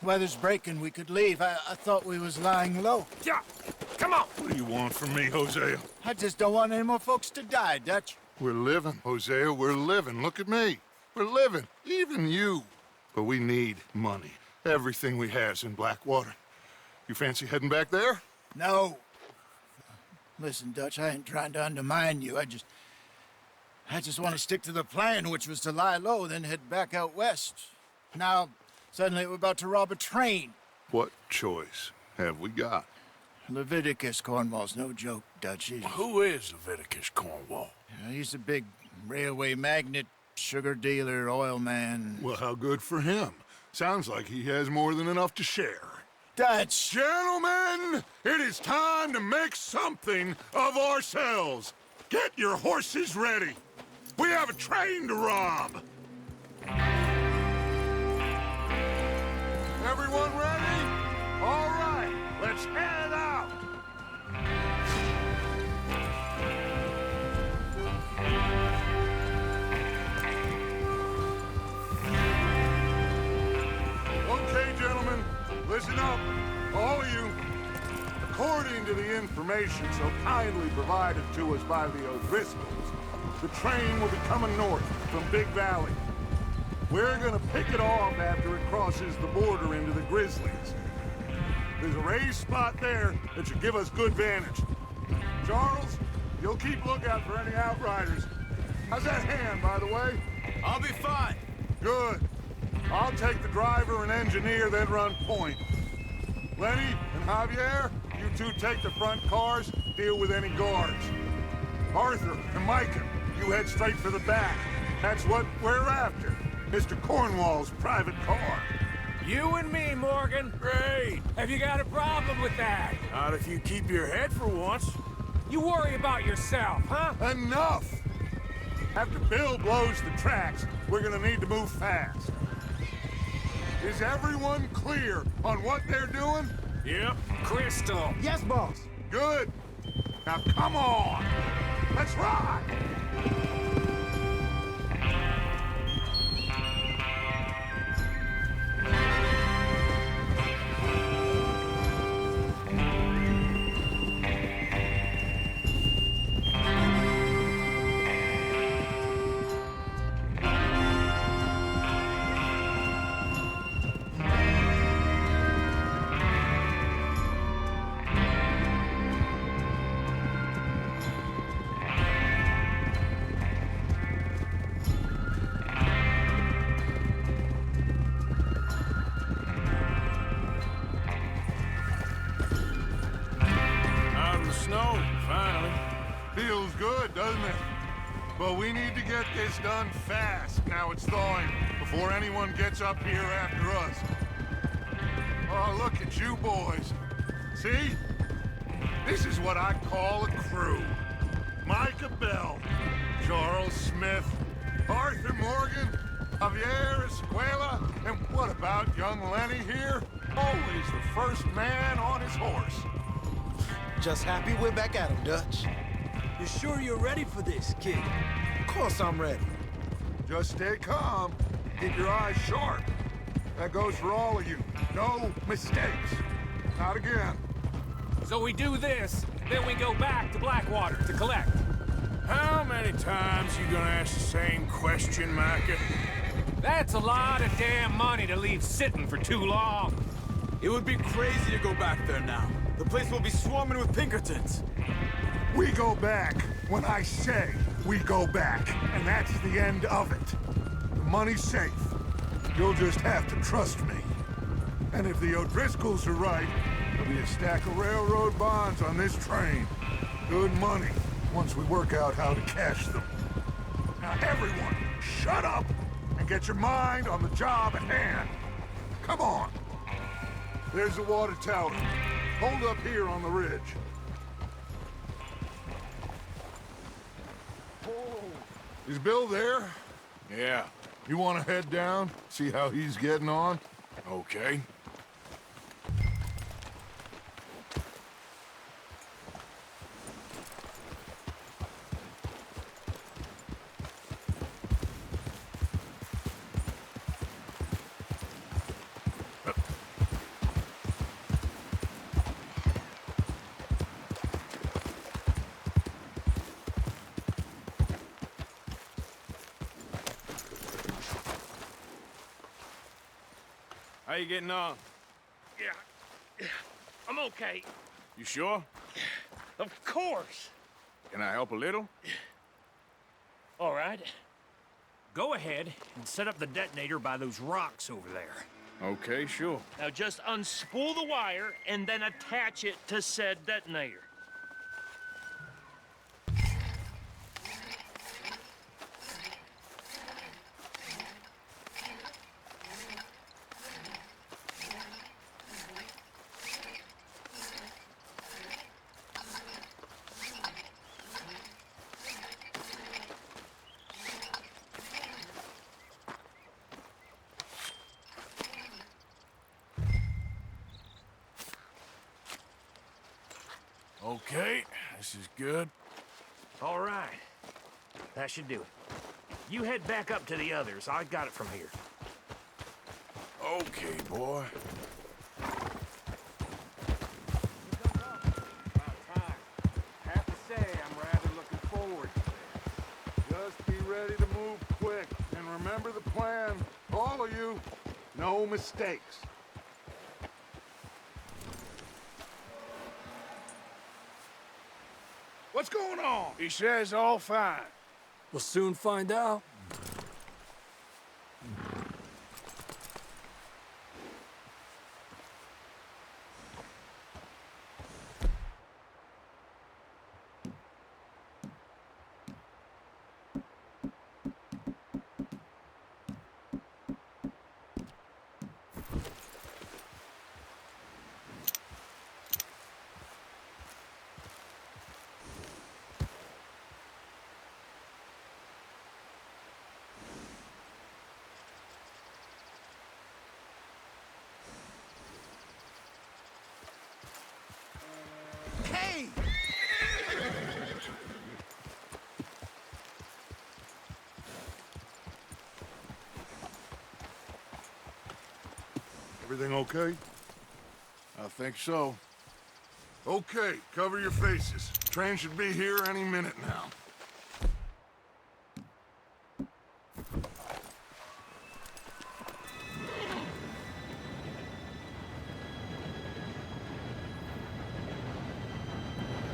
weather's breaking, we could leave. I thought we was lying low. Yeah, come on. What do you want from me, Hosea? I just don't want any more folks to die, Dutch. We're living, Hosea, we're living. Look at me. We're living, even you. But we need money. Everything we has in Blackwater. You fancy heading back there? No. Listen, Dutch, I ain't trying to undermine you. I just want to stick to the plan, which was to lie low, then head back out west. Now, suddenly we're about to rob a train. What choice have we got? Leviticus Cornwall's no joke, Dutch. Who is Leviticus Cornwall? He's a big railway magnate, sugar dealer, oil man. Well, how good for him. Sounds like he has more than enough to share. Dutch! Gentlemen, it is time to make something of ourselves. Get your horses ready. We have a train to rob. Everyone ready? All right, let's head out. Okay, gentlemen, listen up, all of you. According to the information so kindly provided to us by the O'Driscolls, the train will be coming north from Big Valley. We're gonna pick it off after it crosses the border into the Grizzlies. There's a raised spot there that should give us good vantage. Charles, you'll keep lookout for any outriders. How's that hand, by the way? I'll be fine. Good. I'll take the driver and engineer, then run point. Lenny and Javier, you two take the front cars, deal with any guards. Arthur and Micah, you head straight for the back. That's what we're after. Mr. Cornwall's private car. You and me, Morgan. Great. Have you got a problem with that? Not if you keep your head for once. You worry about yourself, huh? Enough! After Bill blows the tracks, we're gonna need to move fast. Is everyone clear on what they're doing? Yep. Crystal. Yes, boss. Good. Now come on! Let's ride! Feels good, doesn't it? But we need to get this done fast. Now it's thawing, before anyone gets up here after us. Oh, look at you boys. See? This is what I call a crew. Micah Bell, Charles Smith, Arthur Morgan, Javier Escuela, and what about young Lenny here? Always the first man on his horse. Just happy we're back at him, Dutch. You sure you're ready for this, kid? Of course I'm ready. Just stay calm. Keep your eyes sharp. That goes for all of you. No mistakes. Not again. So we do this, then we go back to Blackwater to collect. How many times you gonna ask the same question, Micah? That's a lot of damn money to leave sitting for too long. It would be crazy to go back there now. The place will be swarming with Pinkertons. We go back when I say we go back, and that's the end of it. The money's safe. You'll just have to trust me. And if the O'Driscolls are right, there'll be a stack of railroad bonds on this train. Good money, once we work out how to cash them. Now everyone, shut up and get your mind on the job at hand. Come on. There's the water tower. Hold up here on the ridge. Is Bill there? Yeah. You want to head down, see how he's getting on? Okay. you getting on? Yeah, I'm okay. You sure? Of course. Can I help a little? All right. Go ahead and set up the detonator by those rocks over there. Okay, sure. Now just unspool the wire and then attach it to said detonator. Okay, this is good. All right. That should do it. You head back up to the others. I got it from here. Okay, boy. Have to say, I'm rather looking forward to this. Just be ready to move quick. And remember the plan. All of you. No mistakes. What's going on? He says all fine. We'll soon find out. Hey! Everything okay? I think so. Okay, cover your faces. Train should be here any minute now.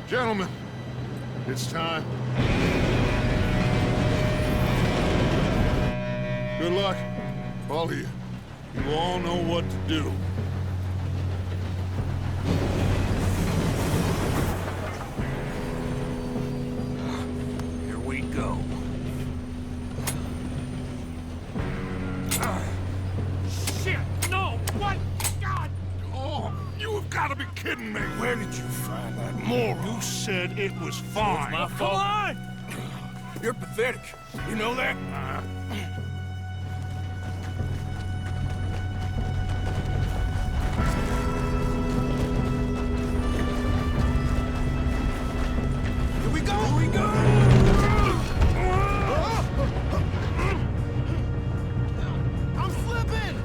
Gentlemen, it's time. Good luck, all of you. You all know what to do. Here we go. Shit! No! What? God! Oh, you have got to be kidding me. Where did you find that moron? You said it was fine. My Come fault. on! You're pathetic. You know that? Here we go! Here we go! I'm slipping!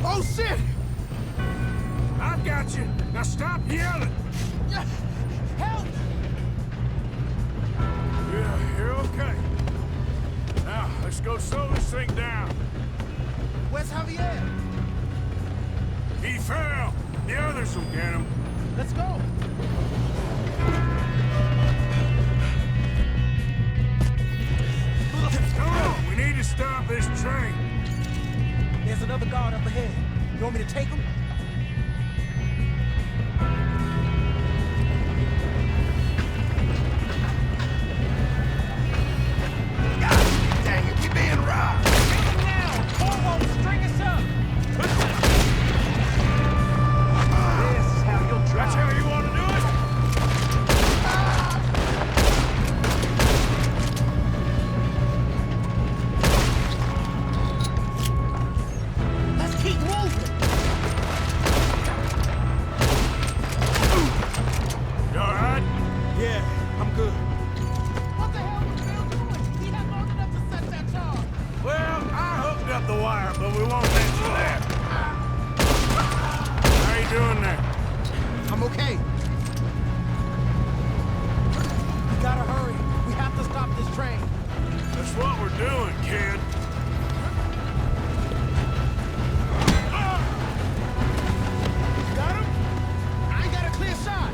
Oh, shit! I've got you. Now stop yelling. Help! Yeah, you're okay. Now, let's go slow this thing down. Where's Javier? He fell. The others will get him. Let's go! Come on, we need to stop this train. There's another guard up ahead. You want me to take him? God dang it, we being robbed! Now! Corvo, string us up! This is how you'll drive. That's how you want to do it? Let's keep moving! You all right? Yeah, I'm good. What the hell was Bill doing? He had long enough to set that charge. Well, I hooked up the wire, but we won't mention that. How you doing there? I'm okay. We gotta hurry. We have to stop this train. That's what we're doing, kid. Got him? I ain't got a clear shot.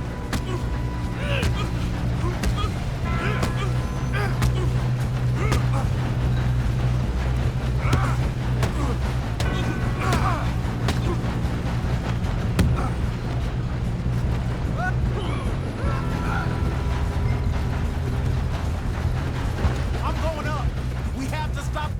I'm going up. We have to stop.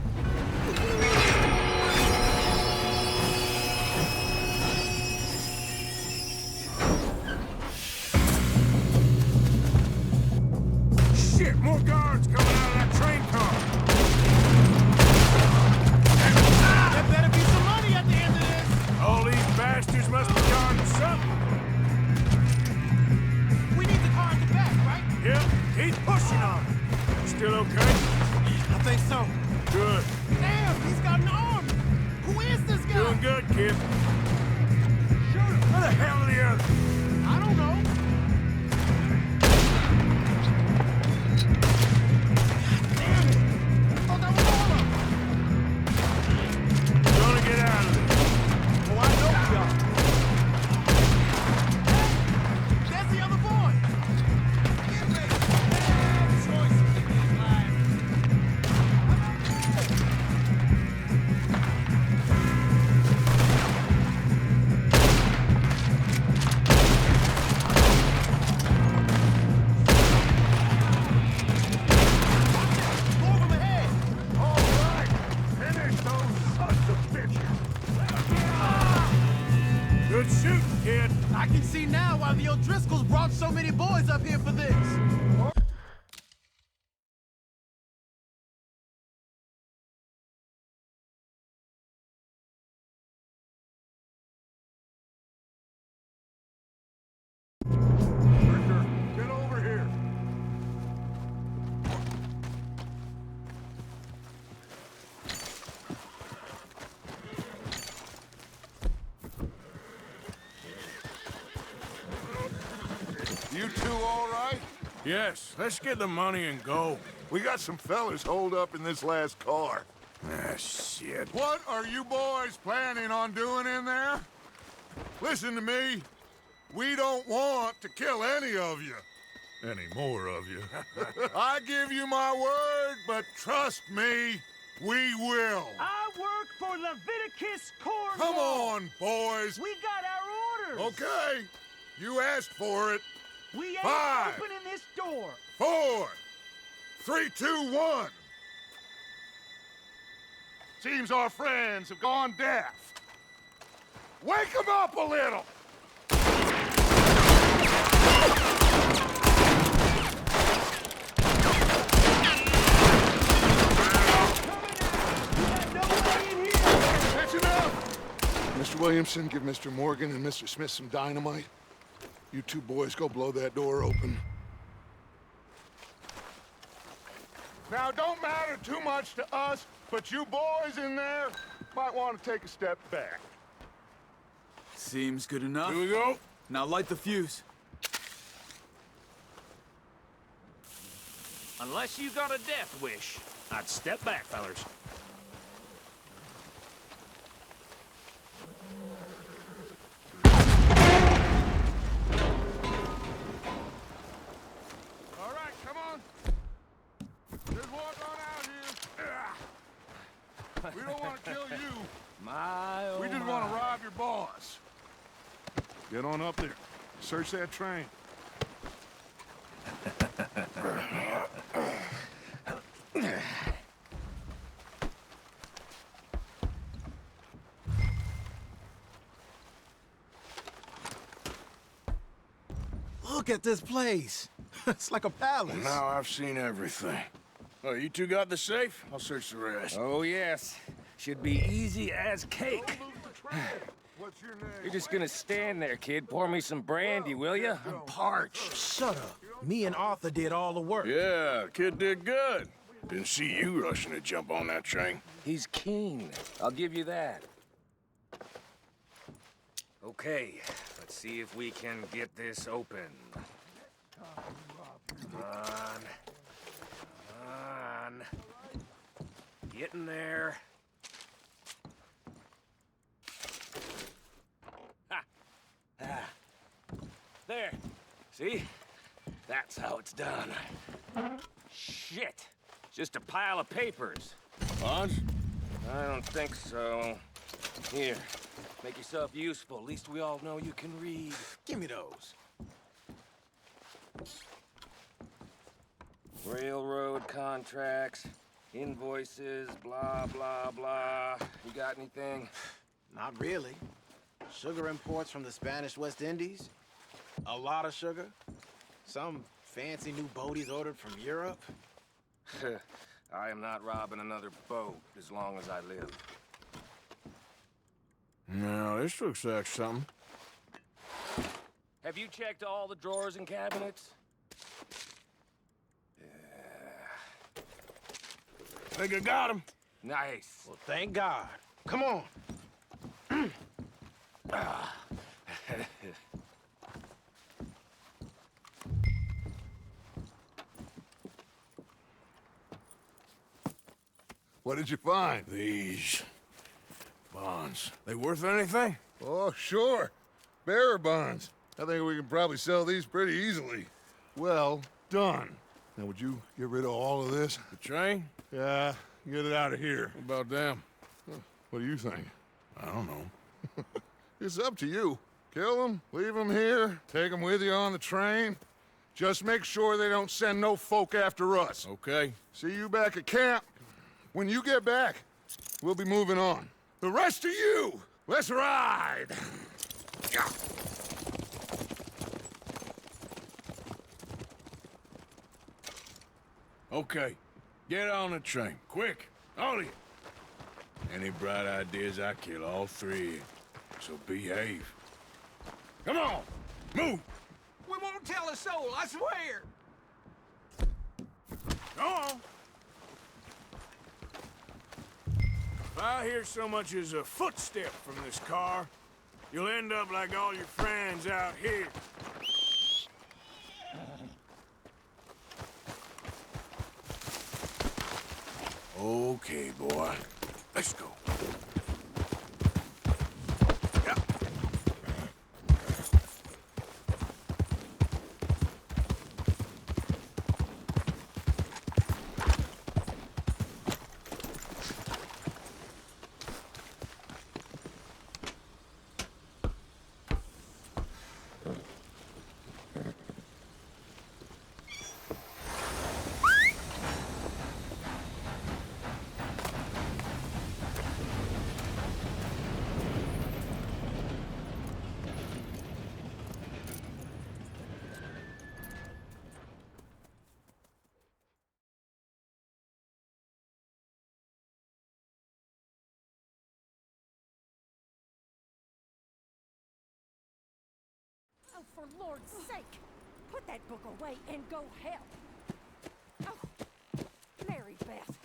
Shit, more guards coming out of that train car. There better be some money at the end of this. All these bastards must be guarding something. We need the car at the back, right? Yep, he's pushing on it. Still okay? I think so. Good. Damn, he's got an arm. Who is this guy? Doing good, kid. Shoot him. Where the hell are the others? I don't know. Damn it. I thought that was all of them. Gonna get out of there. Oh, I know we are. There's the other boy. Get ready. Bad choices in this life. More of them ahead. All right. Finish those sons of bitches. Good shooting, kid. I can see now why the O'Driscolls brought so many boys up here for this. Richter, get over here. You two all right? Yes, let's get the money and go. We got some fellas holed up in this last car. Ah, shit. What are you boys planning on doing in there? Listen to me. We don't want to kill any of you. Any more of you. I give you my word, but trust me, we will. I work for Leviticus Corps. Come on, boys. We got our orders. Okay, you asked for it. We ain't 5, opening this door. 4, 3, 2, 1. Seems our friends have gone deaf. Wake them up a little. That's enough. Mr. Williamson, give Mr. Morgan and Mr. Smith some dynamite. You two boys go blow that door open. Now, don't matter too much to us, but you boys in there might want to take a step back. Seems good enough. Here we go. Now light the fuse. Unless you got a death wish, I'd step back, fellers. All right, come on. Just walk on out here. We don't want to kill you. We just want to rob your boss. Get on up there. Search that train. Look at this place. It's like a palace. Now I've seen everything. Oh, you two got the safe? I'll search the rest. Oh, yes. Should be easy as cake. What's your name? You're just gonna stand there, kid. Pour me some brandy, will you? I'm parched. Shut up. Me and Arthur did all the work. Yeah, kid did good. Didn't see you rushing to jump on that train. He's keen. I'll give you that. Okay, let's see if we can get this open. Come on. Come on. Getting there. Ha! Ah. There. See? That's how it's done. Shit! Just a pile of papers. Bonds? I don't think so. Here, make yourself useful. At least we all know you can read. Give me those. Railroad contracts, invoices, blah, blah, blah. You got anything? Not really. Sugar imports from the Spanish West Indies. A lot of sugar. Some fancy new boat he's ordered from Europe. I am not robbing another boat as long as I live. Now, this looks like something. Have you checked all the drawers and cabinets? Think I got him. Nice. Well, thank God. Come on. What did you find? These bonds. They worth anything? Oh, sure. Bearer bonds. I think we can probably sell these pretty easily. Well done. Now, would you get rid of all of this? The train? Yeah, get it out of here. What about them? What do you think? I don't know. It's up to you. Kill them, leave them here, take them with you on the train. Just make sure they don't send no folk after us. Okay. See you back at camp. When you get back, we'll be moving on. The rest of you, let's ride! Yeah. Okay. Get on the train. Quick. All of you. Any bright ideas, I kill all three of you. So behave. Come on! Move! We won't tell a soul, I swear! Go on! If I hear so much as a footstep from this car, you'll end up like all your friends out here. Okay, boy. Let's go. Yeah. Oh, for Lord's sake! Put that book away and go help! Oh, Mary Beth.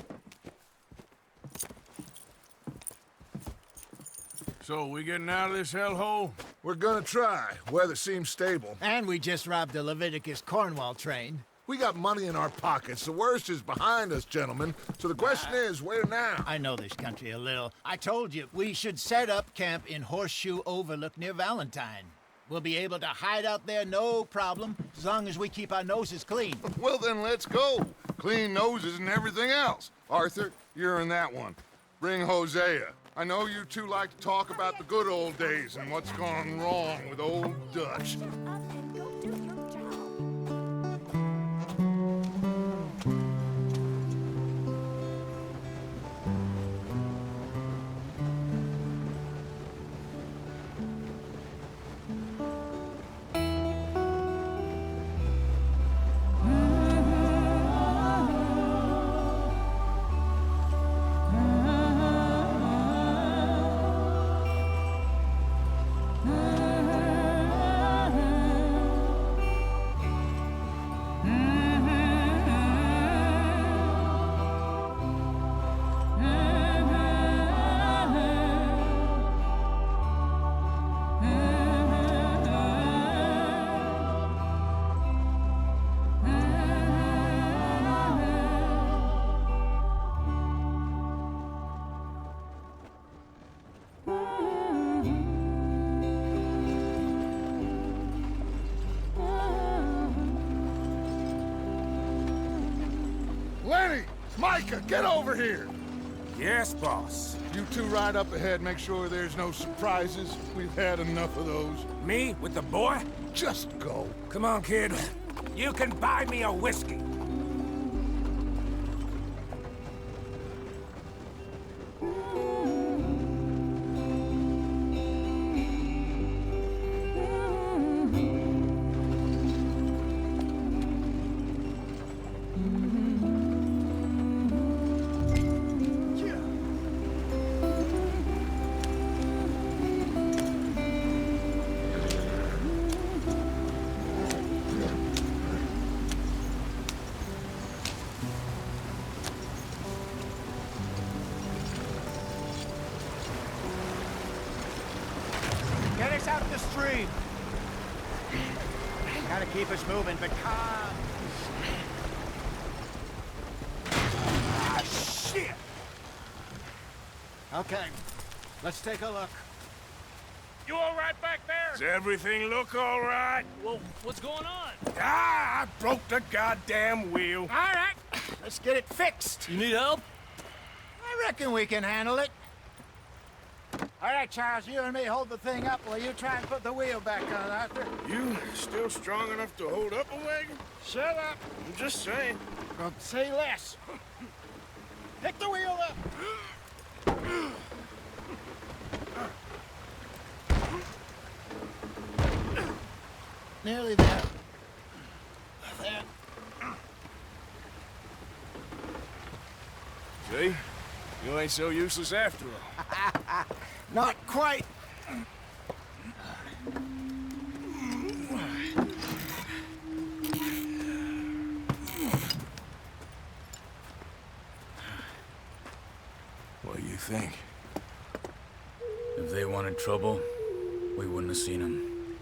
So, we getting out of this hellhole? We're gonna try. Weather seems stable. And we just robbed the Leviticus Cornwall train. We got money in our pockets. The worst is behind us, gentlemen. So the question is, where now? I know this country a little. I told you, we should set up camp in Horseshoe Overlook near Valentine. We'll be able to hide out there no problem, as long as we keep our noses clean. Well, then let's go. Clean noses and everything else. Arthur, you're in that one. Bring Hosea. I know you two like to talk about the good old days and what's gone wrong with old Dutch. Shut up and go do your job. Micah, get over here! Yes, boss. You two ride up ahead, make sure there's no surprises. We've had enough of those. Me with the boy? Just go. Come on, kid. You can buy me a whiskey. Get us out the stream. Gotta keep us moving, but calm. Ah, shit! Okay, let's take a look. You all right back there? Does everything look all right? Well, what's going on? Ah, I broke the goddamn wheel. All right, let's get it fixed. You need help? I reckon we can handle it. All right, Charles, you and me hold the thing up while you try and put the wheel back on, Arthur. You still strong enough to hold up a wagon? Shut up. I'm just saying. Well, say less. Pick the wheel up. Nearly there. There. See? You ain't so useless after all. Not quite. What do you think? If they wanted trouble, we wouldn't have seen them.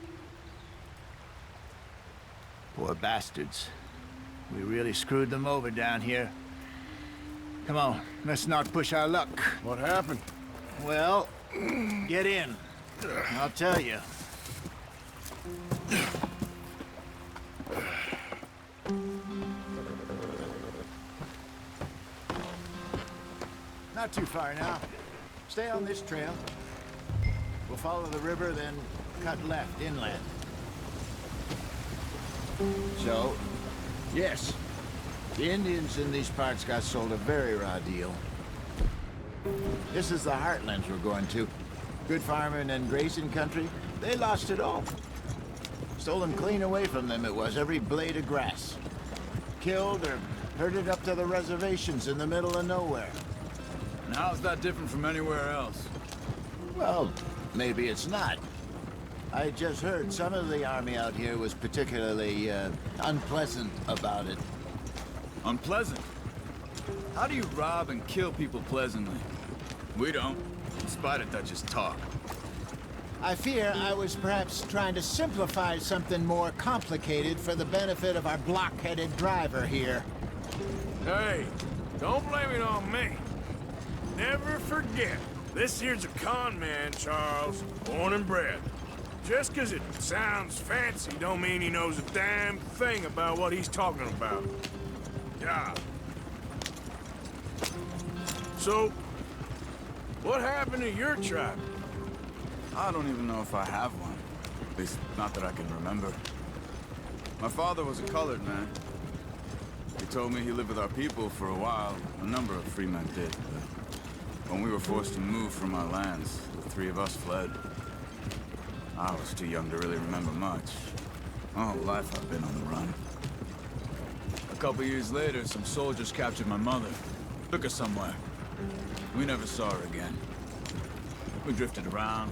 Poor bastards. We really screwed them over down here. Come on, let's not push our luck. What happened? Well, get in. I'll tell you. Not too far now. Stay on this trail. We'll follow the river, then cut left inland. So, yes, the Indians in these parts got sold a very raw deal. This is the heartlands we're going to. Good farming and grazing country. They lost it all. Stolen clean away from them it was, every blade of grass. Killed or herded up to the reservations in the middle of nowhere. And how's that different from anywhere else? Well, maybe it's not. I just heard some of the army out here was particularly unpleasant about it. Unpleasant? How do you rob and kill people pleasantly? We don't, in spite of Dutch's talk. I fear I was perhaps trying to simplify something more complicated for the benefit of our block-headed driver here. Hey, don't blame it on me. Never forget, this here's a con man, Charles, born and bred. Just 'cause it sounds fancy don't mean he knows a damn thing about what he's talking about. Yeah. So, what happened to your tribe? I don't even know if I have one. At least, not that I can remember. My father was a colored man. He told me he lived with our people for a while. A number of free men did, but when we were forced to move from our lands, the three of us fled. I was too young to really remember much. My whole life I've been on the run. A couple years later, some soldiers captured my mother. Took her somewhere. We never saw her again. We drifted around.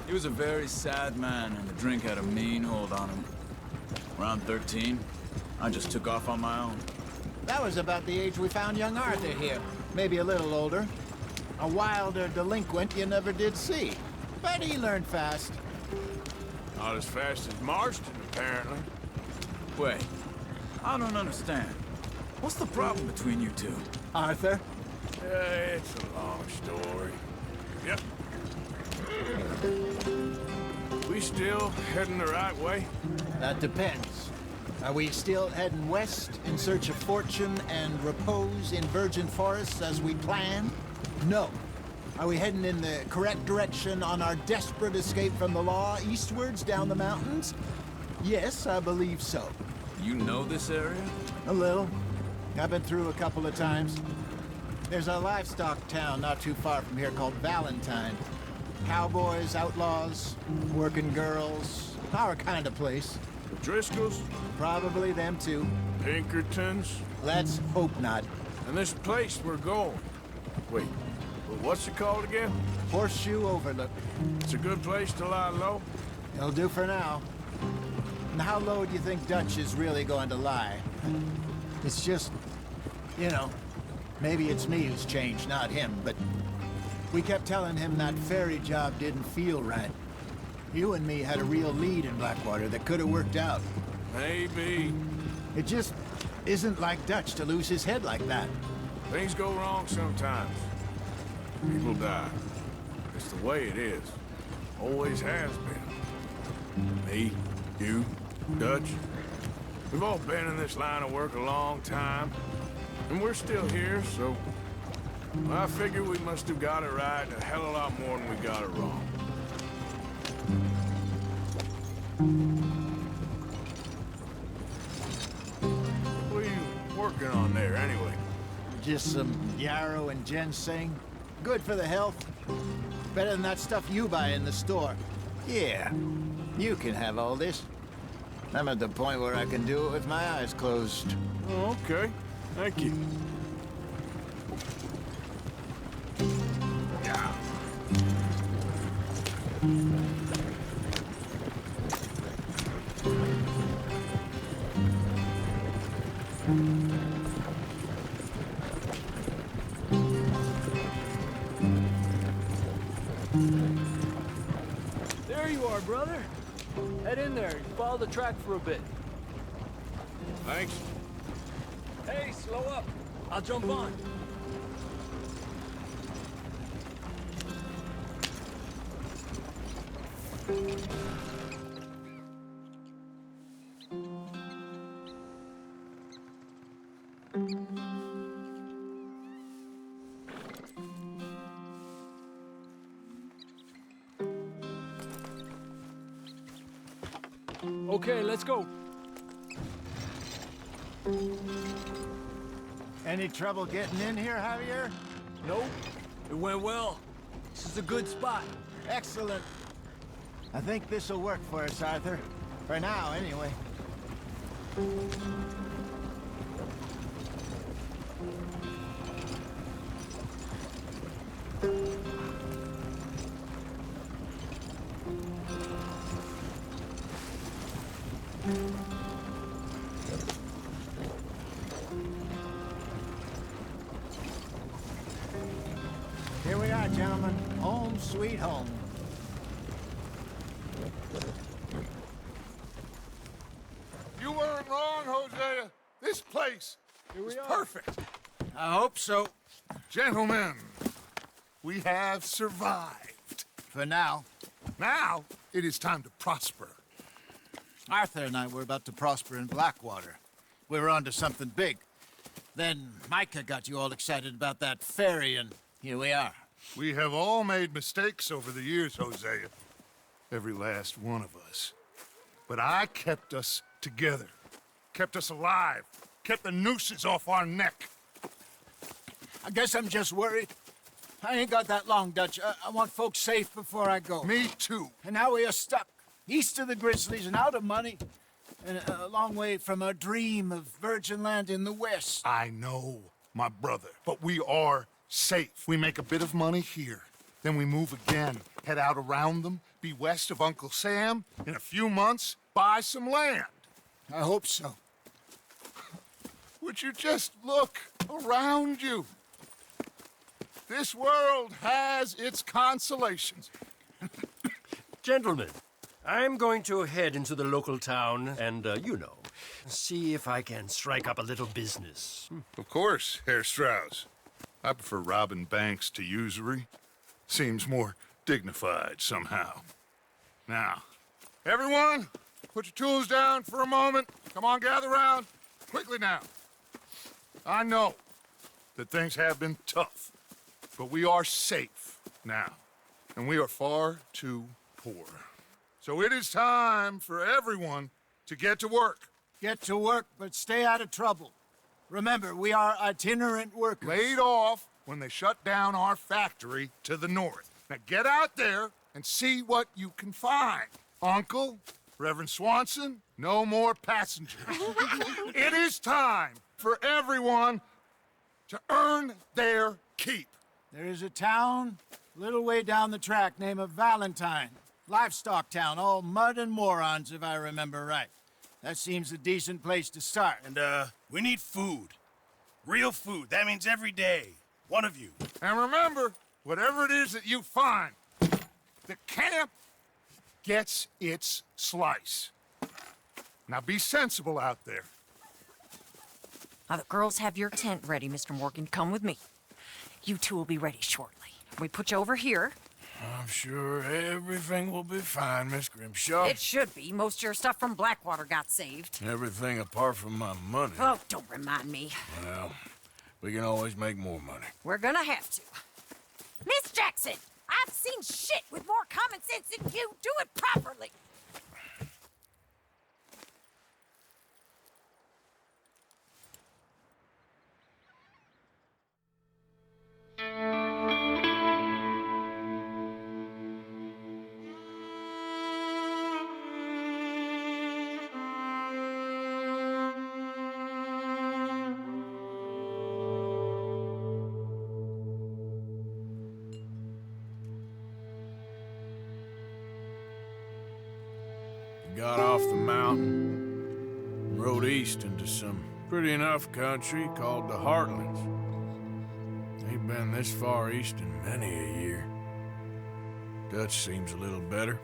He was a very sad man, and the drink had a mean hold on him. Around 13, I just took off on my own. That was about the age we found young Arthur here. Maybe a little older. A wilder delinquent you never did see. But he learned fast. Not as fast as Marston, apparently. Wait, I don't understand. What's the problem between you two? Arthur? It's a long story. Yep. We still heading the right way? That depends. Are we still heading west in search of fortune and repose in virgin forests as we planned? No. Are we heading in the correct direction on our desperate escape from the law eastwards down the mountains? Yes, I believe so. You know this area? A little. I've been through a couple of times. There's a livestock town not too far from here called Valentine. Cowboys, outlaws, working girls, our kind of place. The Driscolls? Probably them too. Pinkertons? Let's hope not. And this place we're going. Wait, what's it called again? Horseshoe Overlook. It's a good place to lie low? It'll do for now. And how low do you think Dutch is really going to lie? It's just, you know, maybe it's me who's changed, not him, but we kept telling him that ferry job didn't feel right. You and me had a real lead in Blackwater that could have worked out. Maybe. It just isn't like Dutch to lose his head like that. Things go wrong sometimes. People die. It's the way it is. Always has been. Me, you, Dutch. We've all been in this line of work a long time. And we're still here, so... I figure we must have got it right a hell of a lot more than we got it wrong. What are you working on there, anyway? Just some yarrow and ginseng. Good for the health. Better than that stuff you buy in the store. Yeah, you can have all this. I'm at the point where I can do it with my eyes closed. Oh, okay. Thank you. Yeah. There you are, brother. Head in there and follow the track for a bit. Thanks. Hey, slow up. I'll jump on. Okay, let's go. Any trouble getting in here, Javier? Nope. It went well. This is a good spot. Excellent. I think this'll work for us, Arthur. For now, anyway. Here we are, gentlemen. Home sweet home. You weren't wrong, Hosea. This place is perfect. I hope so. Gentlemen, we have survived. For now. Now, it is time to prosper. Arthur and I were about to prosper in Blackwater. We were onto something big. Then Micah got you all excited about that ferry, and here we are. We have all made mistakes over the years, Hosea. Every last one of us. But I kept us together. Kept us alive. Kept the nooses off our neck. I guess I'm just worried. I ain't got that long, Dutch. I want folks safe before I go. Me too. And now we are stuck. East of the Grizzlies and out of money. And a long way from our dream of virgin land in the west. I know, my brother. But we are safe. We make a bit of money here. Then we move again. Head out around them. Be west of Uncle Sam. In a few months, buy some land. I hope so. Would you just look around you? This world has its consolations. Gentlemen, I'm going to head into the local town and, see if I can strike up a little business. Of course, Herr Strauss. I prefer robbing banks to usury. Seems more dignified somehow. Now, everyone, put your tools down for a moment. Come on, gather round. Quickly now. I know that things have been tough, but we are safe now, and we are far too poor. So it is time for everyone to get to work. Get to work, but stay out of trouble. Remember, we are itinerant workers. Laid off when they shut down our factory to the north. Now get out there and see what you can find. Uncle, Reverend Swanson, no more passengers. It is time for everyone to earn their keep. There is a town a little way down the track named Valentine. Livestock town, all mud and morons, if I remember right. That seems a decent place to start. And, we need food. Real food. That means every day. One of you. And remember, whatever it is that you find, the camp gets its slice. Now be sensible out there. Now, the girls have your tent ready, Mr. Morgan. Come with me. You two will be ready shortly. We put you over here. I'm sure everything will be fine, Miss Grimshaw. It should be. Most of your stuff from Blackwater got saved. Everything apart from my money. Oh, don't remind me. Well, we can always make more money. We're gonna have to. Miss Jackson, I've seen shit with more common sense than you. Do it properly. Got off the mountain, rode east into some pretty enough country called the Heartlands. Ain't been this far east in many a year. Dutch seems a little better.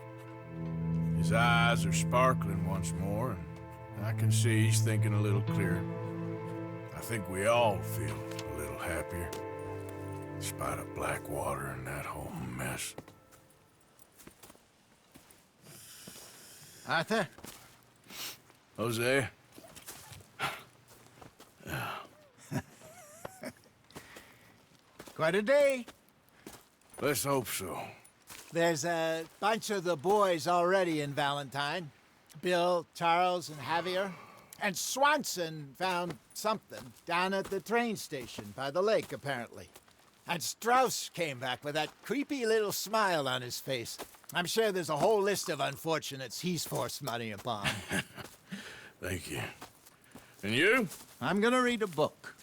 His eyes are sparkling once more, and I can see he's thinking a little clearer. I think we all feel a little happier, in spite of Blackwater and that whole mess. Arthur? Jose? Quite a day. Let's hope so. There's a bunch of the boys already in Valentine. Bill, Charles, and Javier. And Swanson found something down at the train station by the lake, apparently. And Strauss came back with that creepy little smile on his face. I'm sure there's a whole list of unfortunates he's forced money upon. Thank you. And you? I'm gonna read a book.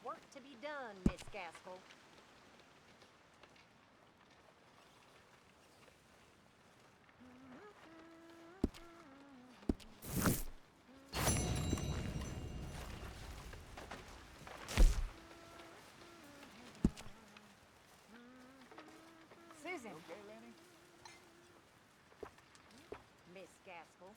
Work to be done, Miss Gaskell. Susan. Okay, Lenny. Miss Gaskell.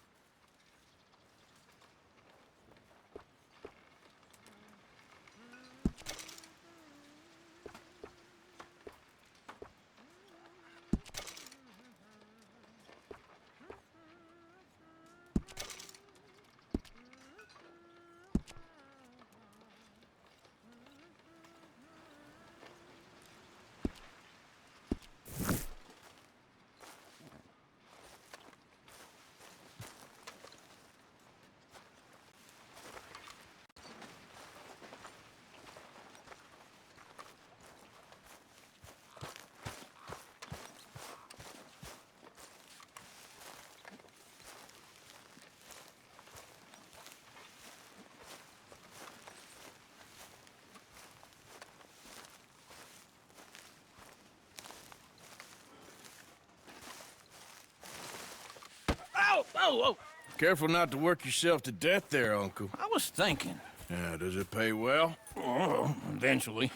Oh! Careful not to work yourself to death there, Uncle. I was thinking. Yeah, does it pay well? Oh, eventually.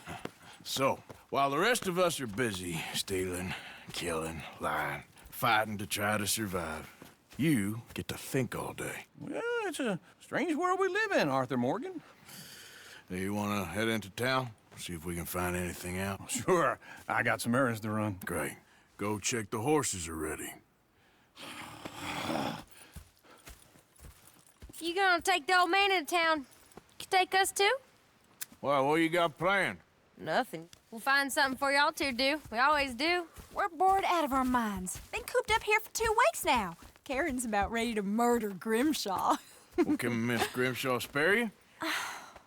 So, while the rest of us are busy stealing, killing, lying, fighting to try to survive, you get to think all day. Well, it's a strange world we live in, Arthur Morgan. Do you want to head into town? See if we can find anything out? Sure, I got some errands to run. Great. Go check the horses are ready. You gonna take the old man into town? You take us too? Well, what you got planned? Nothing. We'll find something for y'all to do. We always do. We're bored out of our minds. Been cooped up here for 2 weeks now. Karen's about ready to murder Grimshaw. Well, can Miss Grimshaw spare you?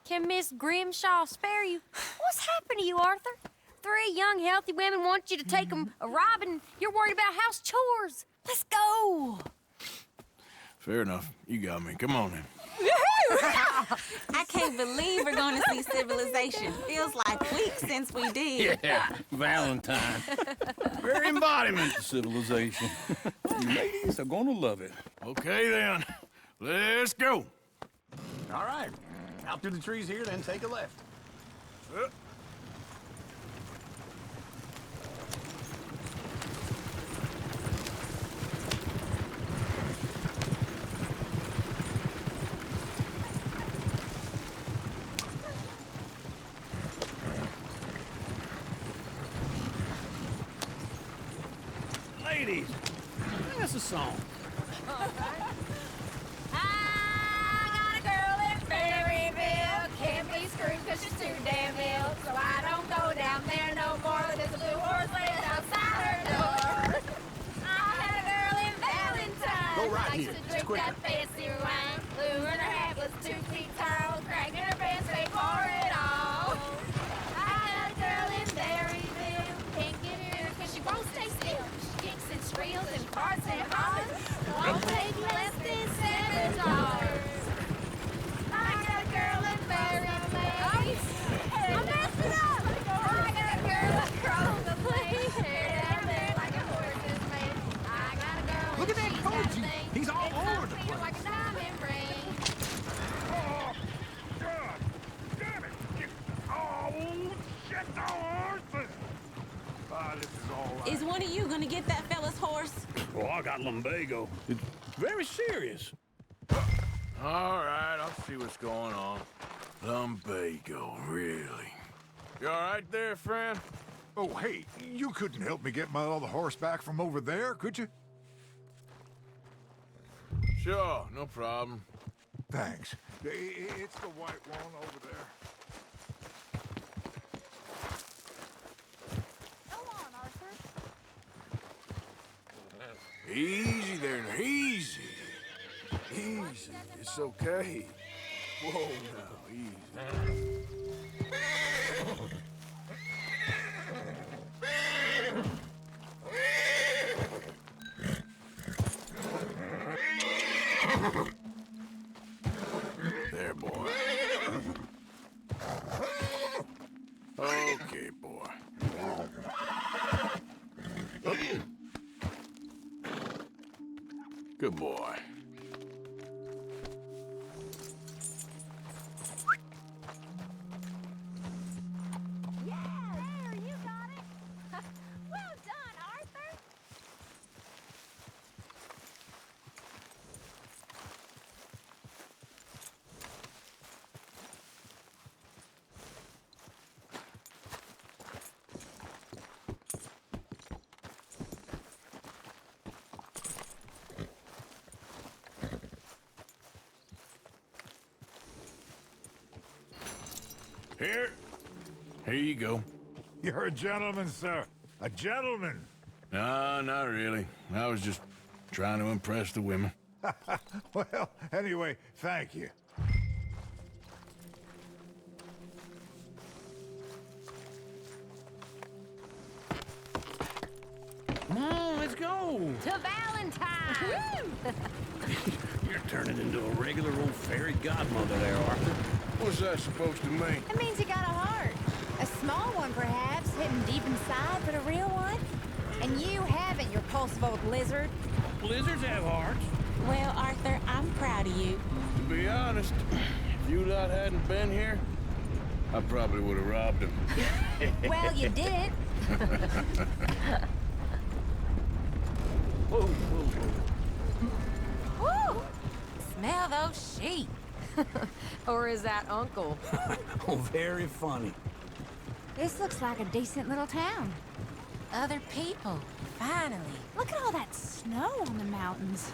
Can Miss Grimshaw spare you? What's happened to you, Arthur? 3 young, healthy women want you to take them a robbing. You're worried about house chores. Let's go. Fair enough. You got me. Come on then. I can't believe we're going to see civilization. Feels like weeks since we did. Yeah, Valentine. Very embodiment of civilization. You ladies are gonna love it. Okay then. Let's go. All right. Out through the trees here, then take a left. Ladies, sing us a song. I got a girl in Berryville. Can't be screwed 'cause she's too damn ill. So I don't go down there no more. There's a blue horse laying outside her door. I had a girl in Valentine. Go right Likes here. to It's drink quicker. that fancy wine. Blue in her hat was 2 feet tall. Cracking her pants, paid for it all. I had a girl in Berryville. Can't get her 'cause she won't stay still. She kicks and squeals and farts and hollers. Won't take less than $7. I got a girl in Berryville. I'm messing up. I got a girl across the plain. Hair down there like a horse's mane. I got a girl. Look at that she's got Koji. things He's all that over come the feel place. like a diamond ring. Oh, God damn it! Oh, shit, no, Arthur! Ah, this is all right. Is one of you going to get that fella's horse? Oh, I got lumbago. It's very serious. All right, I'll see what's going on. Lumbago, really? You all right there, friend? Oh, hey, you couldn't help me get my other horse back from over there, could you? Sure, no problem. Thanks. It's the white one over there. Go on, Arthur. Easy there, now, easy. Easy, it's okay. Whoa, now, easy. There, boy. Okay, boy. Good boy. Yeah, there, you got it. Well done, Arthur. Here you go. You're a gentleman, sir. A gentleman. No, not really. I was just trying to impress the women. Well, anyway, thank you. Come on, let's go. To Valentine. You're turning into a regular old fairy godmother there, Arthur. What's that supposed to mean? It means you got a heart. A small one, perhaps, hidden deep inside, but a real one. And you haven't, you repulsive old lizard. Lizards have hearts. Well, Arthur, I'm proud of you. To be honest, if you lot hadn't been here, I probably would have robbed him. Well, you did. Whoa, whoa, whoa. Woo! Smell those sheep. Or is that Uncle? Oh, very funny. This looks like a decent little town. Other people, finally. Look at all that snow on the mountains.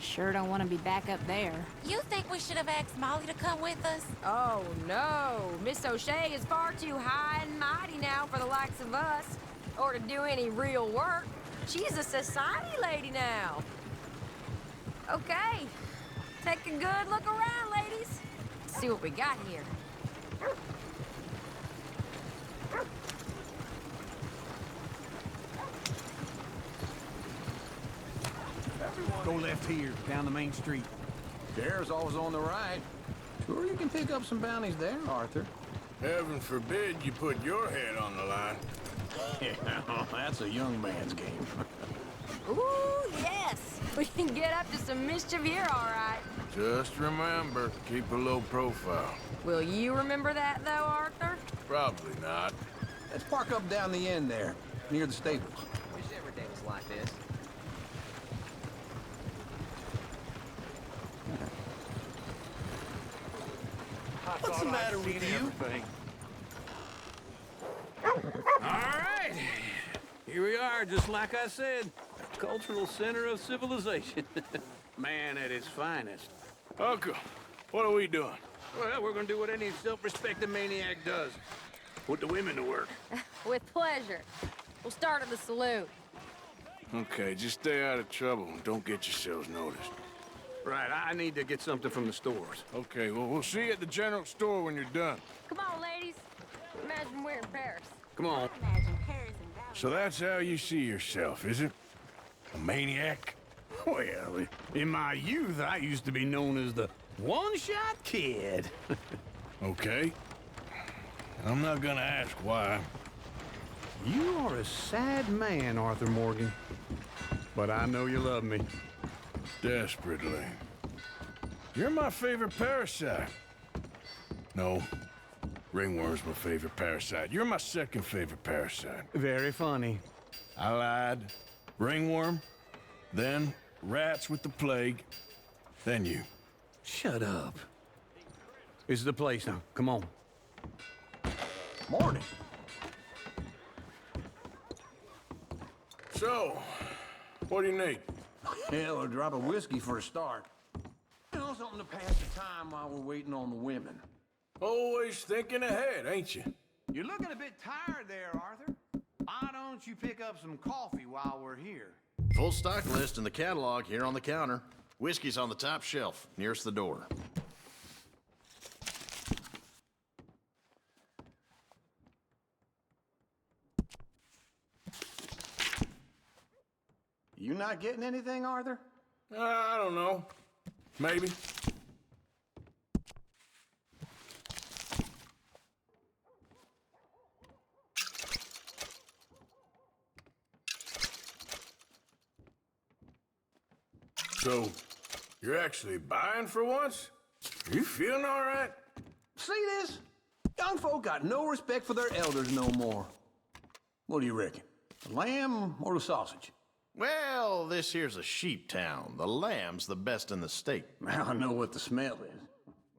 Sure don't want to be back up there. You think we should have asked Molly to come with us? Oh, no. Miss O'Shea is far too high and mighty now for the likes of us, or to do any real work. She's a society lady now. Okay. Take a good look around, ladies. See what we got here. Go left here, down the main street. Sheriff's always on the right. Sure you can pick up some bounties there, Arthur. Heaven forbid you put your head on the line. Yeah, that's a young man's game. Ooh, yes. We can get up to some mischief here, all right. Just remember, keep a low profile. Will you remember that, though, Arthur? Probably not. Let's park up down the end there, near the stables. Wish every day was like this. What's the matter with you? All right. Here we are, just like I said. Cultural center of civilization. Man at his finest. Uncle, what are we doing? Well, we're gonna do what any self-respecting maniac does. Put the women to work. With pleasure. We'll start at the saloon. Okay, just stay out of trouble and don't get yourselves noticed. Right, I need to get something from the stores. Okay, well, we'll see you at the general store when you're done. Come on, ladies. Imagine we're in Paris. Come on. Imagine Paris and Dallas. So that's how you see yourself, is it? A maniac? Well, in my youth, I used to be known as the one-shot kid. Okay. I'm not gonna ask why. You are a sad man, Arthur Morgan. But I know you love me. Desperately. You're my favorite parasite. No. Ringworm's my favorite parasite. You're my second favorite parasite. Very funny. I lied. Ringworm, then rats with the plague, then you. Shut up. This is the place now. Come on. Morning. So, what do you need? Hell, a drop of whiskey for a start. You know, something to pass the time while we're waiting on the women. Always thinking ahead, ain't you? You're looking a bit tired there, Arthur. Why don't you pick up some coffee while we're here? Full stock list in the catalog here on the counter. Whiskey's on the top shelf, nearest the door. You not getting anything, Arthur? I don't know. Maybe. So, you're actually buying for once? Are you feeling all right? See this? Young folk got no respect for their elders no more. What do you reckon? The lamb or the sausage? Well, this here's a sheep town. The lamb's the best in the state. I know what the smell is.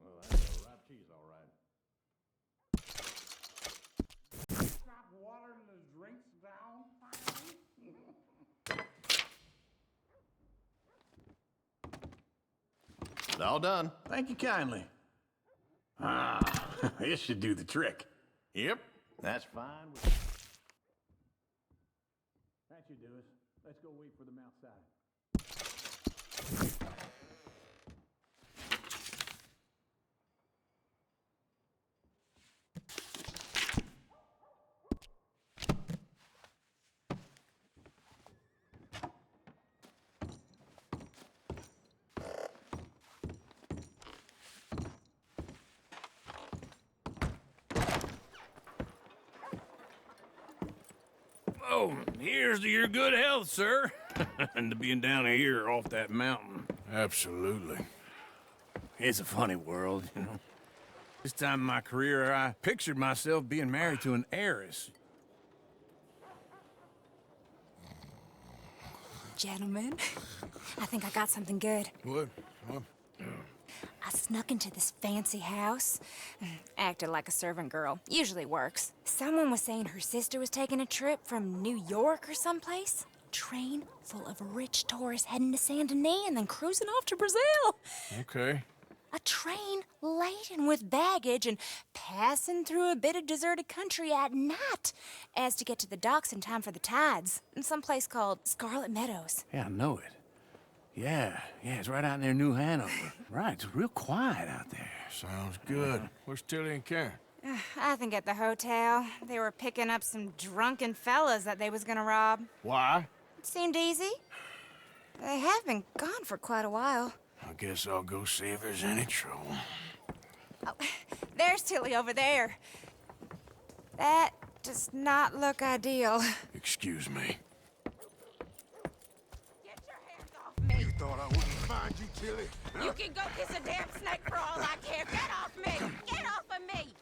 Well, that's the right cheese, all right. Stop watering the drinks down, All done. Thank you kindly. Ah, this should do the trick. Yep, that's fine. That should do us. Let's go wait for them outside. So, here's to your good health, sir. And to being down here off that mountain. Absolutely. It's a funny world, you know. This time in my career, I pictured myself being married to an heiress. Gentlemen, I think I got something good. What? I snuck into this fancy house, acted like a servant girl. Usually works. Someone was saying her sister was taking a trip from New York or someplace. Train full of rich tourists heading to Saint Denis and then cruising off to Brazil. Okay. A train laden with baggage and passing through a bit of deserted country at night as to get to the docks in time for the tides in some place called Scarlet Meadows. Yeah, I know it. Yeah, it's right out near New Hanover. Right, it's real quiet out there. Sounds good. Where's Tilly and Karen? I think at the hotel. They were picking up some drunken fellas that they was gonna rob. Why? It seemed easy. They have been gone for quite a while. I guess I'll go see if there's any trouble. Oh, there's Tilly over there. That does not look ideal. Excuse me. Get your hands off me. You thought I wouldn't find you, Tilly? You can go kiss a damn snake for all I care. Get off me! Get off of me!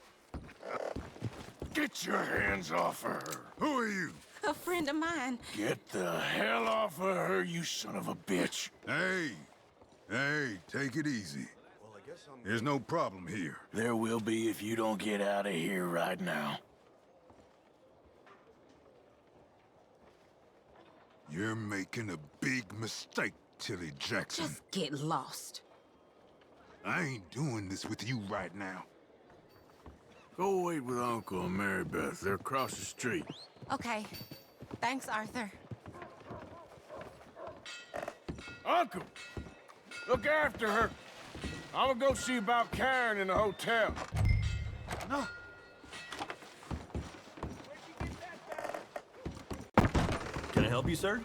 Get your hands off of her. Who are you? A friend of mine. Get the hell off of her, you son of a bitch. Hey, take it easy. There's no problem here. There will be if you don't get out of here right now. You're making a big mistake, Tilly Jackson. Just get lost. I ain't doing this with you right now. Go wait with Uncle and Mary Beth. They're across the street. Okay. Thanks, Arthur. Uncle! Look after her. I'm gonna go see about Karen in the hotel. No. Can I help you, sir?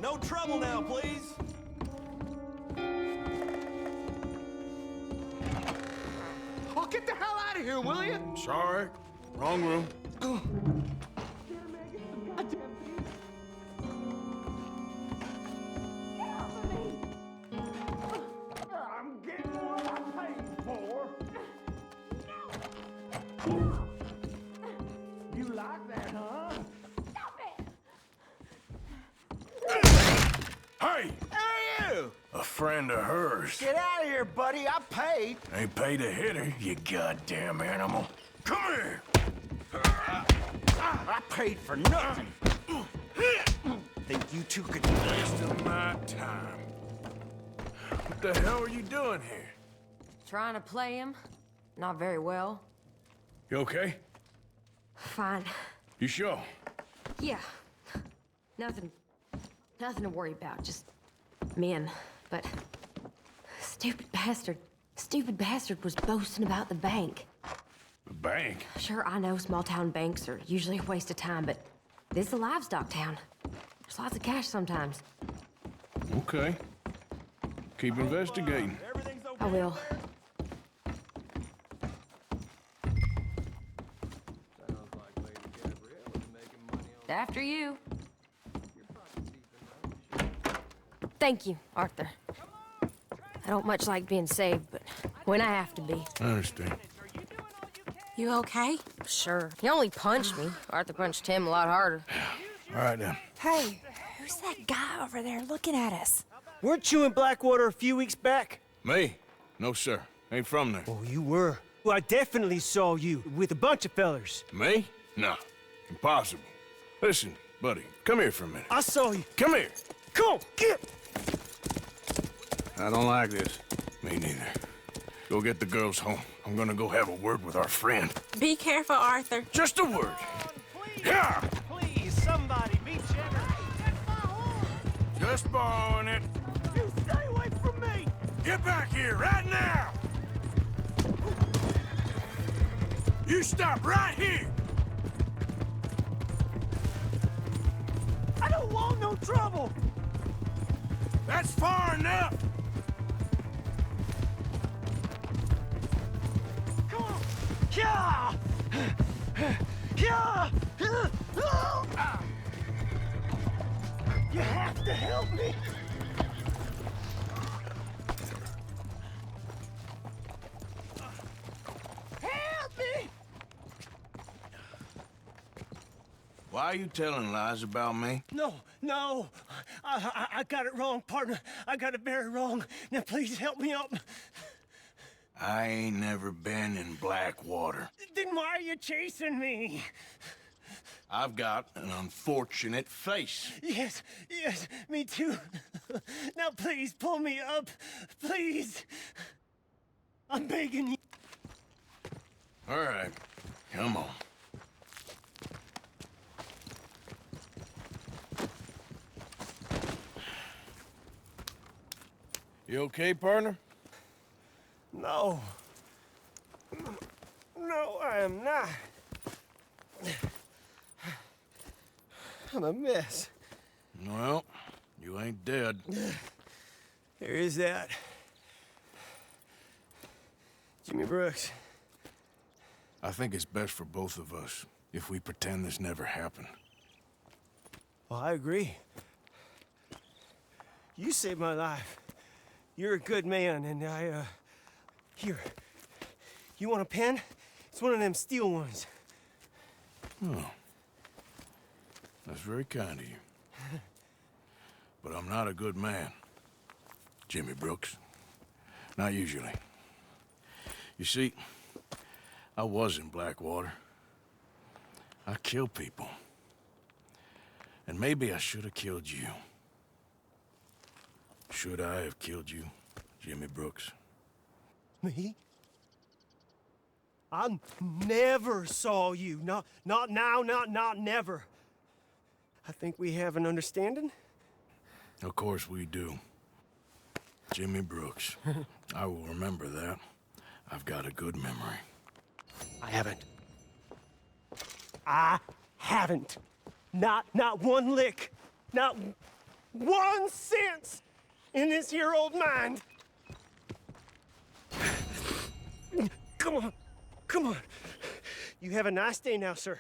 No trouble now, please. Oh, get the hell out of here, will you? Sorry. Wrong room. I'm getting what I paid for. You like that, huh? Hey! Hey, you! A friend of hers. Get out of here, buddy. I paid. Ain't paid to hit her, you goddamn animal. Come here! I paid for nothing. Think you two could... Waste of my time. What the hell are you doing here? Trying to play him. Not very well. You okay? Fine. You sure? Yeah. Nothing to worry about. Just men. But stupid bastard was boasting about the bank. The bank? Sure, I know small town banks are usually a waste of time, but this is a livestock town. There's lots of cash sometimes. Okay. Keep investigating. I will. After you. Thank you, Arthur. I don't much like being saved, but when I have to be. I understand. You okay? Sure. He only punched me. Arthur punched him a lot harder. All right, then. Hey, who's that guy over there looking at us? Weren't you in Blackwater a few weeks back? Me? No, sir. Ain't from there. Oh, you were. Well, I definitely saw you with a bunch of fellers. Me? No. Impossible. Listen, buddy, come here for a minute. I saw you. Come here. Come on, get! I don't like this. Me neither. Go get the girls home. I'm gonna go have a word with our friend. Be careful, Arthur. Just a word. Yeah! Please, somebody, be generous. Just borrowing it. You stay away from me! Get back here right now! You stop right here! I don't want no trouble! That's far enough! Come on! Yeah! Yeah! You have to help me! Help me! Why are you telling lies about me? No. I got it wrong, partner. I got it very wrong. Now please help me up. I ain't never been in Blackwater. Then why are you chasing me? I've got an unfortunate face. Yes, me too. Now please pull me up. Please. I'm begging you. All right, come on. You okay, partner? No. No, I am not. I'm a mess. Well, you ain't dead. There is that. Jimmy Brooks. I think it's best for both of us if we pretend this never happened. Well, I agree. You saved my life. You're a good man, and here. You want a pen? It's one of them steel ones. Oh. That's very kind of you. But I'm not a good man, Jimmy Brooks. Not usually. You see, I was in Blackwater. I kill people. And maybe I should have killed you. Should I have killed you, Jimmy Brooks? Me? I never saw you. Not now, not never. I think we have an understanding. Of course we do. Jimmy Brooks. I will remember that. I've got a good memory. I haven't. Not one lick. Not 1 cent in this here old mind. Come on. You have a nice day now, sir.